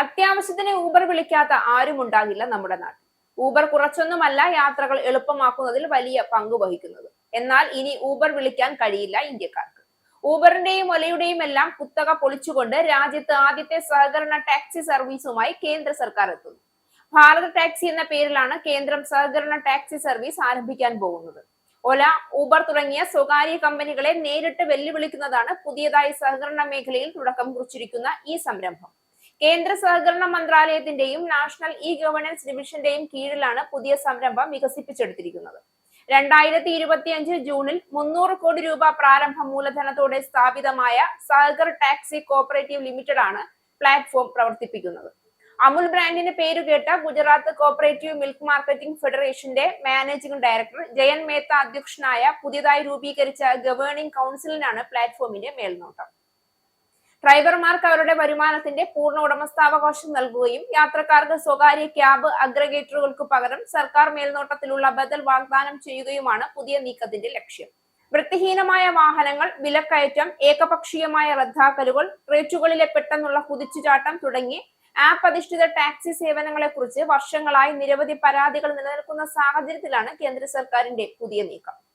അത്യാവശ്യത്തിന് ഊബർ വിളിക്കാത്ത ആരും ഉണ്ടാകില്ല നമ്മുടെ നാട്ടിൽ. ഊബർ കുറച്ചൊന്നുമല്ല യാത്രകൾ എളുപ്പമാക്കുന്നതിൽ വലിയ പങ്ക് വഹിക്കുന്നത്. എന്നാൽ ഇനി ഊബർ വിളിക്കാൻ കഴിയില്ല ഇന്ത്യക്കാർക്ക്. ഊബറിന്റെയും ഒലയുടെയും എല്ലാം കുത്തക പൊളിച്ചുകൊണ്ട് രാജ്യത്ത് ആദ്യത്തെ സഹകരണ ടാക്സി സർവീസുമായി കേന്ദ്ര സർക്കാർ എത്തുന്നു. ഭാരത് ടാക്സി എന്ന പേരിലാണ് കേന്ദ്രം സഹകരണ ടാക്സി സർവീസ് ആരംഭിക്കാൻ പോകുന്നത്. ഒല, ഊബർ തുടങ്ങിയ സ്വകാര്യ കമ്പനികളെ നേരിട്ട് വെല്ലുവിളിക്കുന്നതാണ് പുതിയതായി സഹകരണ മേഖലയിൽ തുടക്കം കുറിച്ചിരിക്കുന്ന ഈ സംരംഭം. കേന്ദ്ര സഹകരണ മന്ത്രാലയത്തിന്റെയും നാഷണൽ ഇ ഗവേണൻസ് ഡിവിഷന്റെയും കീഴിലാണ് പുതിയ സംരംഭം വികസിപ്പിച്ചെടുത്തിരിക്കുന്നത്. 2025 ജൂണിൽ 300 കോടി രൂപ പ്രാരംഭ മൂലധനത്തോടെ സ്ഥാപിതമായ സഹകർ ടാക്സി കോഓപ്പറേറ്റീവ് ലിമിറ്റഡ് ആണ് പ്ലാറ്റ്ഫോം പ്രവർത്തിപ്പിക്കുന്നത്. അമുൽ ബ്രാൻഡിന് പേരുകേട്ട ഗുജറാത്ത് കോഓപ്പറേറ്റീവ് മിൽക്ക് മാർക്കറ്റിംഗ് ഫെഡറേഷന്റെ മാനേജിംഗ് ഡയറക്ടർ ജയൻ മേത്ത അധ്യക്ഷനായ പുതിയതായി രൂപീകരിച്ച ഗവേണിംഗ് കൗൺസിലിനാണ് പ്ലാറ്റ്ഫോമിന്റെ മേൽനോട്ടം. ഡ്രൈവർമാർക്ക് അവരുടെ വരുമാനത്തിന്റെ പൂർണ്ണ ഉടമസ്ഥാവകാശം നൽകുകയും യാത്രക്കാർക്ക് സ്വകാര്യ ക്യാബ് അഗ്രഗേറ്ററുകൾക്ക് പകരം സർക്കാർ മേൽനോട്ടത്തിലുള്ള ബദൽ വാഗ്ദാനം ചെയ്യുകയുമാണ് പുതിയ നീക്കത്തിന്റെ ലക്ഷ്യം. വൃത്തിഹീനമായ വാഹനങ്ങൾ, വിലക്കയറ്റം, ഏകപക്ഷീയമായ റദ്ദാക്കലുകൾ, റേറ്റുകളിലെ പെട്ടെന്നുള്ള കുതിച്ചുചാട്ടം തുടങ്ങി ആപ്പ് അധിഷ്ഠിത ടാക്സി സേവനങ്ങളെക്കുറിച്ച് വർഷങ്ങളായി നിരവധി പരാതികൾ നിലനിൽക്കുന്ന സാഹചര്യത്തിലാണ് കേന്ദ്ര സർക്കാരിന്റെ പുതിയ നീക്കം.